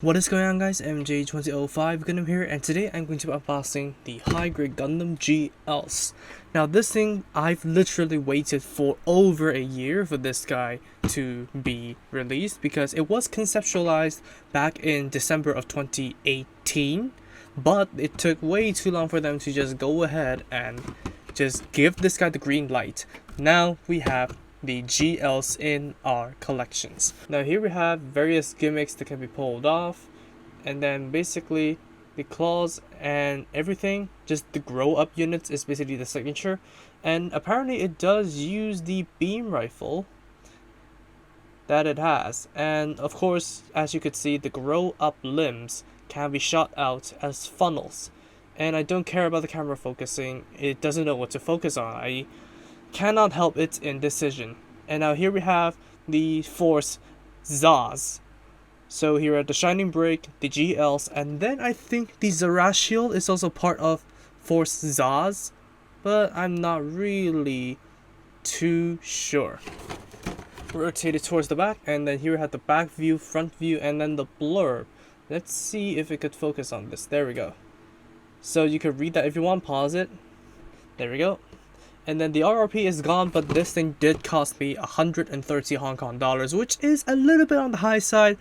What is going on, guys? MJ2005 Gundam here, and today I'm going to be unboxing the high-grade Gundam GLs. Now this thing, I've literally waited for over a year for this guy to be released because it was conceptualized back in December of 2018, but it took way too long for them to just go ahead and just give this guy the green light. Now we have the GLs in our collections. Now here we have various gimmicks that can be pulled off, and then basically the claws and everything, just the grow up units is basically the signature, and apparently it does use the beam rifle that it has, and of course as you could see the grow up limbs can be shot out as funnels, and I don't care about the camera focusing, it doesn't know what to focus on. I cannot help its indecision. And now here we have the Force Zaz. So here are the Shining Break, the GLs, and then I think the Zarashiel is also part of Force Zaz, but I'm not really too sure. Rotate it towards the back, and then here we have the back view, front view, and then the blurb. Let's see if it could focus on this. There we go. So you could read that if you want, pause it. There we go. And then the RRP is gone, but this thing did cost me 130 Hong Kong dollars, which is a little bit on the high side,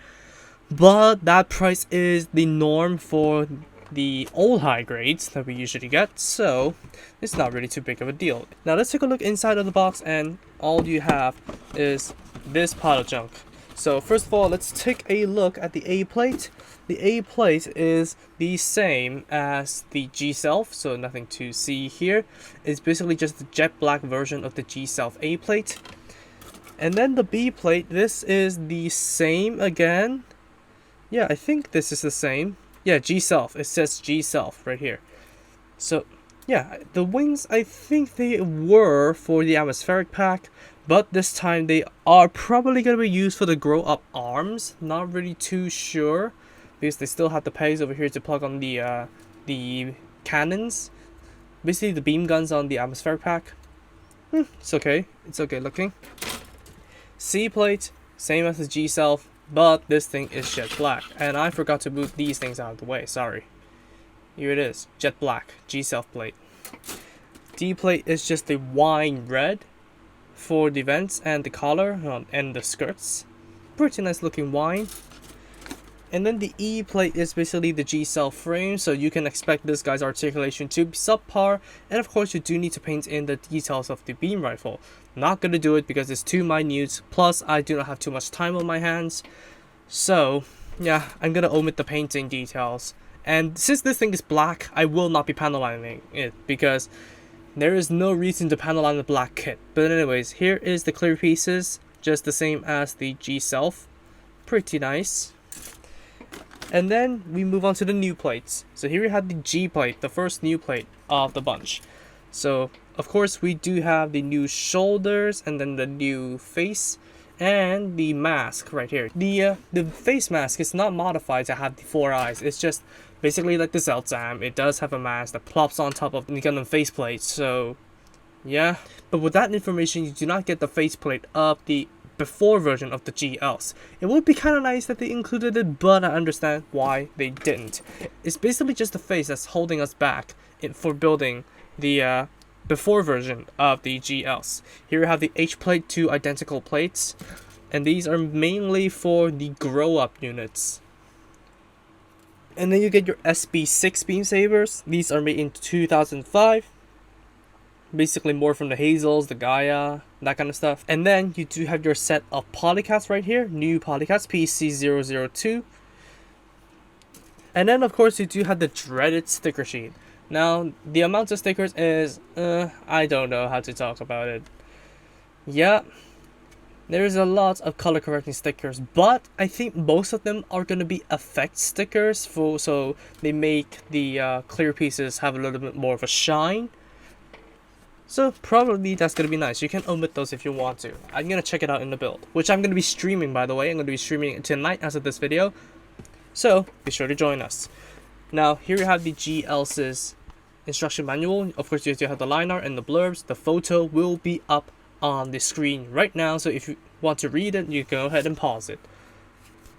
but that price is the norm for the old high grades that we usually get, so it's not really too big of a deal. Now let's take a look inside of the box, and all you have is this pile of junk. So first of all, let's take a look at the A plate. The A plate is the same as the G Self, so nothing to see here. It's basically just the jet black version of the G Self A plate. And then the B plate, this is the same again. Yeah, I think this is the same. Yeah, G Self. It says G Self right here. So yeah, the wings, I think they were for the atmospheric pack, but this time they are probably going to be used for the grow up arms. Not really too sure, because they still have the pegs over here to plug on the cannons. Basically the beam guns on the atmospheric pack. It's okay. It's okay looking. C plate, same as the G Self, but this thing is jet black. And I forgot to move these things out of the way, sorry. Here it is, jet black, G Self plate. D plate is just the wine red for the vents and the collar and the skirts. Pretty nice looking wine. And then the E plate is basically the G Self frame, so you can expect this guy's articulation to be subpar, and of course you do need to paint in the details of the beam rifle. Not gonna do it because it's too minute, plus I do not have too much time on my hands, so yeah, I'm gonna omit the painting details. And since this thing is black, I will not be panelining it because there is no reason to paneline the black kit. But anyways, here is the clear pieces, just the same as the G Self. Pretty nice. And then we move on to the new plates. So here we have the G plate, the first new plate of the bunch. So of course we do have the new shoulders, and then the new face, and the mask right here. The face mask is not modified to have the 4 eyes. It's just basically like the Zeldzam. It does have a mask that plops on top of the Gundam faceplate. So yeah, but with that information, you do not get the faceplate of the before version of the GLs. It would be kind of nice that they included it, but I understand why they didn't. It's basically just the face that's holding us back for building the before version of the GLs. Here we have the H plate, 2 identical plates, and these are mainly for the grow up units. And then you get your SB6 beam sabers. These are made in 2005. Basically more from the Hazels, the Gaia, that kind of stuff. And then you do have your set of polycats right here. New polycats, PC002. And then of course you do have the dreaded sticker sheet. Now the amount of stickers is, I don't know how to talk about it. Yeah, there's a lot of color correcting stickers, but I think most of them are going to be effect stickers, so they make the clear pieces have a little bit more of a shine. So probably that's going to be nice. You can omit those if you want to. I'm going to check it out in the build, which I'm going to be streaming, by the way. I'm going to be streaming tonight as of this video, so be sure to join us. Now here you have the GL's instruction manual. Of course you do have the line art and the blurbs. The photo will be up on the screen right now, so if you want to read it, you go ahead and pause it.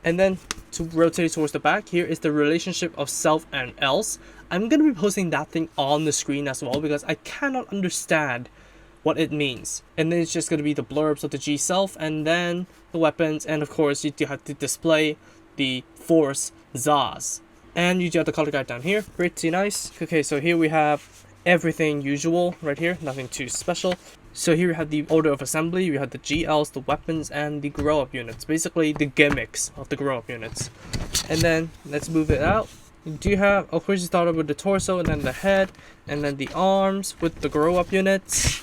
And then to rotate it towards the back, here is the relationship of self and else. I'm going to be posting that thing on the screen as well because I cannot understand what it means. And then it's just going to be the blurbs of the G self and then the weapons, and of course you do have to display the force Zaz. And you do have the color guide down here, pretty nice. Okay, so here we have everything usual right here, nothing too special. So here we have the order of assembly, we have the GLs, the weapons, and the grow up units. Basically the gimmicks of the grow up units. And then let's move it out. You do have, of course you start with the torso and then the head, and then the arms with the grow up units.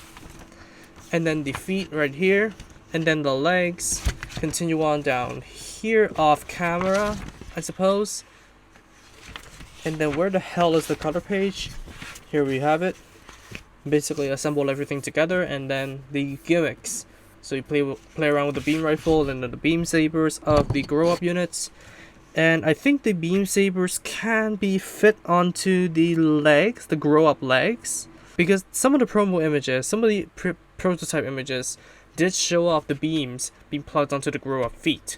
And then the feet right here, and then the legs. Continue on down here off camera, I suppose. And then where the hell is the color page? Here we have it. Basically assemble everything together, and then the gimmicks. So you play around with the beam rifle and then the beam sabers of the grow up units. And I think the beam sabers can be fit onto the legs, the grow up legs, because some of the promo images, some of the prototype images did show off the beams being plugged onto the grow up feet.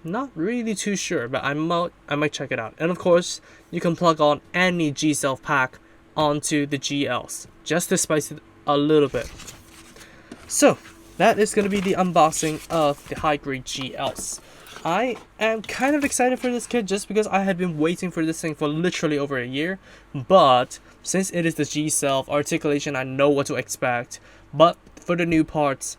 Not really too sure, but I might check it out. And of course, you can plug on any G self pack onto the GLs, just to spice it a little bit. So that is going to be the unboxing of the high grade GLs. I am kind of excited for this kit just because I had been waiting for this thing for literally over a year, but since it is the G self articulation, I know what to expect. But for the new parts,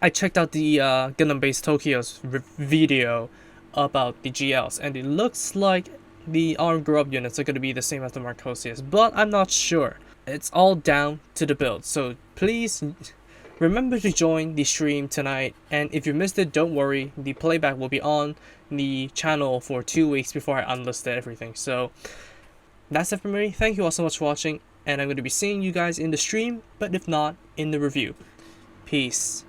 I checked out the Gundam Base Tokyo's video about the GLs, and it looks like the arm grow up units are going to be the same as the Marcosius, but I'm not sure. It's all down to the build, so please remember to join the stream tonight, and if you missed it, don't worry, the playback will be on the channel for 2 weeks before I unlisted everything. So that's it for me. Thank you all so much for watching, and I'm going to be seeing you guys in the stream, but if not, in the review. Peace.